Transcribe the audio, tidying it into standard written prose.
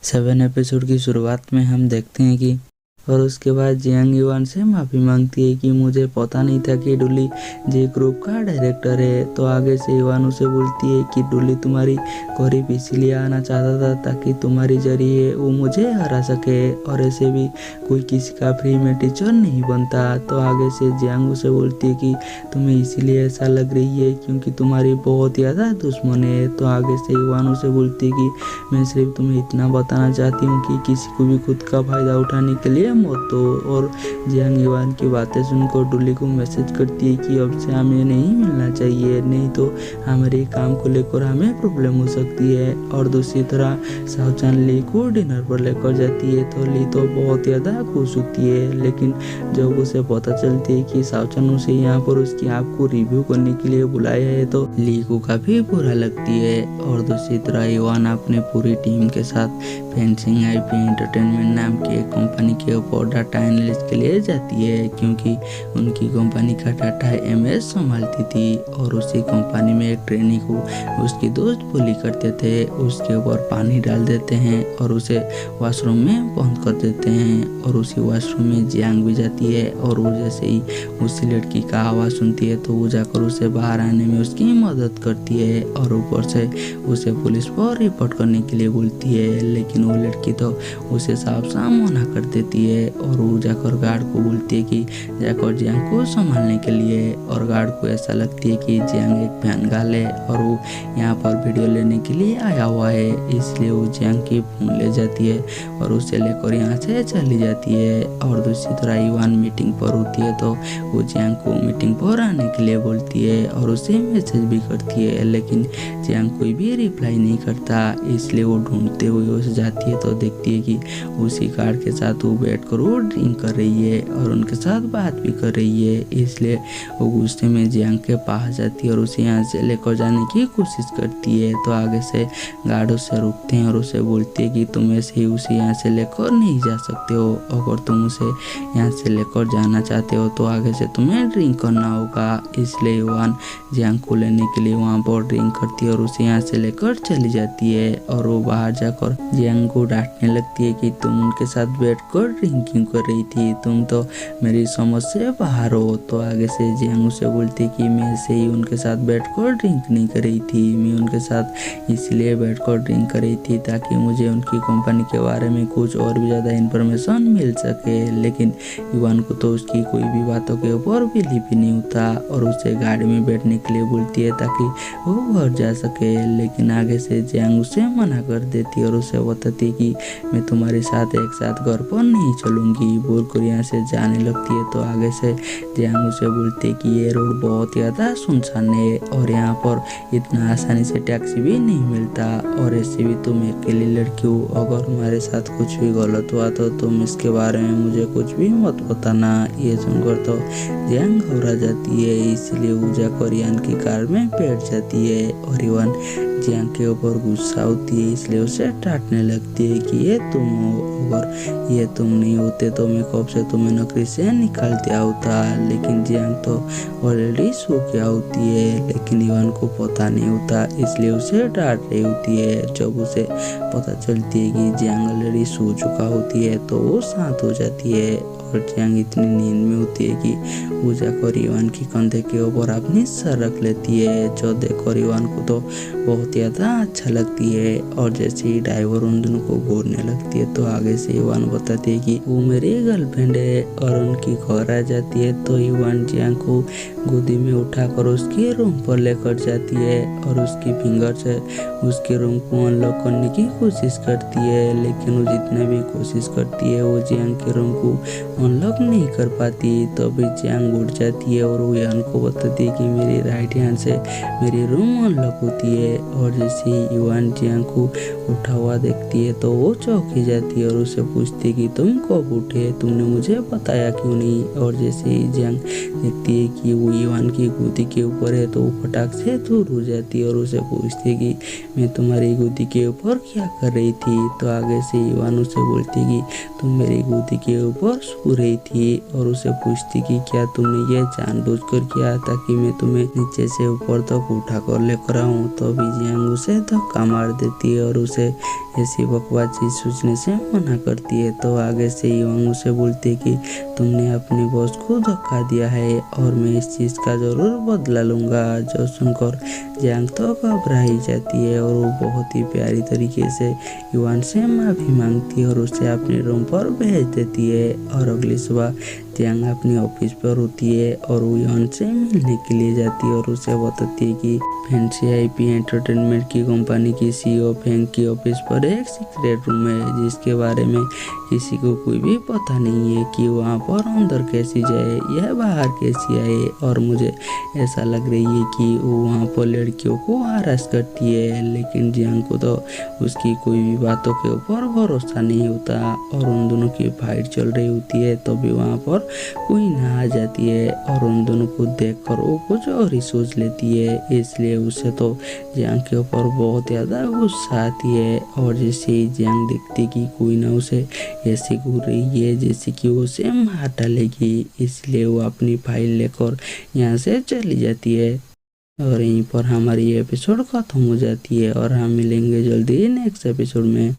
7 episode की शुरुआत में हम देखते हैं कि और उसके बाद जियांग युआन से माफ़ी मांगती है कि मुझे पता नहीं था कि डुली जे ग्रुप का डायरेक्टर है। तो आगे से युआन उसे बोलती है कि डुली तुम्हारी करीब इसलिए आना चाहता था ताकि तुम्हारी जरिए वो मुझे हरा सके, और ऐसे भी कोई किसी का फ्री में टीचर नहीं बनता। तो आगे से जियांग उसे बोलती है कि तुम्हें इसीलिए ऐसा लग रही है क्योंकि तुम्हारी बहुत ज़्यादा दुश्मन है। तो आगे से युआन उसे बोलती है कि मैं सिर्फ तुम्हें इतना बताना चाहती हूँ कि किसी को भी खुद का फ़ायदा उठाने के लिए मत दो। और जियांग युआन की बातें सुनकर डुली को मैसेज करती है कि अब से हमें नहीं मिलना चाहिए, नहीं तो हमारे काम को लेकर हमें प्रॉब्लम हो सकती है। और दूसरी तरह शाओचान ली को डिनर पर लेकर जाती है तो ली तो बहुत ज़्यादा खुश होती है, लेकिन जब उसे पता चलती है कि शाओचान उसे यहाँ पर उसकी आँख को रिव्यू करने के लिए बुलाया है तो ली को काफ़ी बुरा लगती है। और दूसरी तरह युआन अपने पूरी टीम के साथ फेंसिंग आईपी एंटरटेनमेंट नाम की एक कंपनी के ऊपर डाटा एनालिस्ट के लिए जाती है, क्योंकि उनकी कंपनी का डाटा एमएस संभालती थी। और उसी कंपनी में एक ट्रेनी को उसकी दोस्त बुली करते थे, उसके ऊपर पानी डाल देते हैं और उसे वॉशरूम में बंद कर देते हैं। और उसी वॉशरूम में जियांग भी जाती है और वो जैसे ही उसी लड़की का आवाज़ सुनती है तो वो जाकर उसे बाहर आने में उसकी मदद करती है और ऊपर से उसे पुलिस पर रिपोर्ट करने के लिए बोलती है। लेकिन वो लड़की तो उसे साफ साफ मना कर देती है और वो जाकर गार्ड को बोलती है कि जाकर जियांग को संभालने के लिए। और गार्ड को ऐसा लगती है कि जियांग एक भैनगाल है और वो यहाँ पर वीडियो लेने के लिए आया हुआ है, इसलिए वो जियांग की फोन ले जाती है और उसे लेकर यहाँ से चली जाती है। और दूसरी तरह युआन मीटिंग पर होती है तो वो जियांग को मीटिंग पर आने के लिए बोलती है और उसे मैसेज भी करती है, लेकिन जियांग कोई भी रिप्लाई नहीं करता, इसलिए वो ढूंढते हुए उसे जाती है तो देखती है कि उसी गार्ड के साथ वो बैठकर वो ड्रिंक कर रही है और उनके साथ बात भी कर रही है। इसलिए वो गुस्से में जियांग के पास जाती है और उसे यहाँ से लेकर जाने की कोशिश करती है। तो आगे से गार्ड उसे रोकते हैं और उसे बोलती है कि तुम ऐसे ही उसे यहाँ से लेकर नहीं जा सकते हो, अगर तुम उसे यहाँ से लेकर जाना चाहते हो तो आगे से तुम्हें ड्रिंक करना होगा। इसलिए युआन जियांग को लेने के लिए वहाँ पर ड्रिंक करती है और उसे यहाँ से लेकर चली जाती है। और वो बाहर जाकर जियांग को डांटने लगती है कि तुम उनके साथ बैठकर ड्रिंकिंग कर रही थी, तुम तो मेरी समझ से बाहर हो। तो आगे से जियांग उसे बोलती है कि मैं ऐसे ही उनके साथ बैठकर ड्रिंक नहीं कर रही थी, मैं उनके साथ इसलिए बैठकर ड्रिंक कर रही थी ताकि मुझे उनकी कंपनी के बारे में कुछ और भी ज़्यादा इन्फॉर्मेशन मिल सके। लेकिन युआन को तो उसकी कोई भी बातों के ऊपर बिलीव ही नहीं होता और उसे गाड़ी में बैठने के लिए बोलती है ताकि वो घर जा सके। लेकिन आगे से जियांग उसे मना कर देती है और उसे बताती है कि मैं तुम्हारे साथ एक साथ घर पर नहीं चलूँगी, बोलकर यहाँ से जाने लगती है। तो आगे से जियांग उसे बोलती है कि ये रोड बहुत ज़्यादा सुनसान है और यहाँ पर इतना आसानी से टैक्सी भी नहीं मिलता, और ऐसे भी तुम अकेली लड़की हो, अगर हमारे साथ कुछ भी गलत हुआ तो तुम इसके बारे में मुझे कुछ भी मत बताना। ये सुनकर तो जियांग घबरा जाती है, इसलिए वो जाकर युआन की कार में बैठ जाती है और युआन जियांग के ऊपर गुस्सा होती है, इसलिए उसे डांटने लगती है कि ये तुम हो, अगर ये तुम नहीं होते तो मैं कब से तुम्हें नौकरी से निकाल दिया होता। लेकिन जियांग तो ऑलरेडी सो गया होती है, लेकिन युआन को पता नहीं होता, इसलिए उसे डांट रही होती है। जब उसे पता चलती है कि जियांग ऑलरेडी सो चुका होती है तो वो शांत हो जाती है और जियांग इतनी नींद में होती है कि वो जाकर युआन की कंधे के ऊपर अपनी सर रख लेती है, जो देखकर युआन को तो बहुत ज़्यादा अच्छा लगती है। और जैसे ही ड्राइवर उन दोनों को घूरने लगती है तो आगे से युआन बताती है कि वो मेरी गर्लफ्रेंड है और उनकी घर आ जाती है। तो युआन जियांग को गोदी में उठाकर उसके रूम पर लेकर जाती है और उसकी फिंगर से उसके रूम को अनलॉक करने की कोशिश करती है, लेकिन वो जितना भी कोशिश करती है वो जियांग के रूम को अनलॉक नहीं कर पाती। तो अभी जियांग उठ जाती है और वो युआन को बताती है कि मेरी राइट हैंड से मेरी रूम अनलॉक होती है। और जैसे ही युआन जियांग को उठा हुआ देखती है तो वो चौंकी जाती है और उसे पूछती है कि तुम कब उठे, तुमने मुझे बताया क्यों नहीं। और जैसे ही जियांग देखती है कि वो युआन की गोदी के ऊपर है तो वो फटाक से दूर हो जाती है और उसे पूछती है कि मैं तुम्हारी गोदी के ऊपर क्या कर रही थी। तो आगे से युआन उसे बोलती है कि तुम मेरी गोदी के ऊपर सो रही थी और उसे पूछती कि क्या तुमने ये जानबूझकर किया ताकि मैं तुम्हें नीचे से ऊपर तक उठा कर लेकर आऊँ। तो अभी जियांग उसे धक्का मार देती है और उसे ऐसी बकवास चीज़ सोचने से मना करती है। तो आगे से युवांग उसे बोलती है कि तुमने अपने बॉस को धोखा दिया है और मैं इस चीज़ का ज़रूर बदला लूँगा। जो सुनकर जियांग तो घबरा ही जाती है और वो बहुत ही प्यारी तरीके से युवान से माफ़ी मांगती है और उसे अपने रूम पर भेज देती है। और अगली सुबह जियांग अपनी ऑफिस पर होती है और वो युवान से मिलने के लिए जाती है और उसे बताती है कि फैंसी आईपी एंटरटेनमेंट की कंपनी की सीईओ फेंग की ऑफिस पर एक सीक्रेट रूम है जिसके बारे में किसी को कोई भी पता नहीं है कि वहाँ पर अंदर कैसी जाए या बाहर कैसी आए। और मुझे ऐसा लग रही है कि वो वहाँ पर लड़कियों को हरास करती है, लेकिन जियांग को तो उसकी कोई भी बातों के ऊपर भरोसा नहीं होता। और उन दोनों की फाइट चल रही होती है तभी वहाँ पर कोई ना आ जाती है और उन दोनों को देखकर वो कुछ और ही सोच लेती है। इसलिए उसे तो जियांग के ऊपर बहुत ज़्यादा गुस्सा आती है। और जैसे ही जियांग देखती कि कोई ना उसे ऐसे घूर रही है जैसे कि वो उसे मार डालेगी, इसलिए वो अपनी फाइल लेकर यहाँ से चली जाती है। और यहीं पर हमारी एपिसोड खत्म हो जाती है और हम मिलेंगे जल्दी नेक्स्ट एपिसोड में।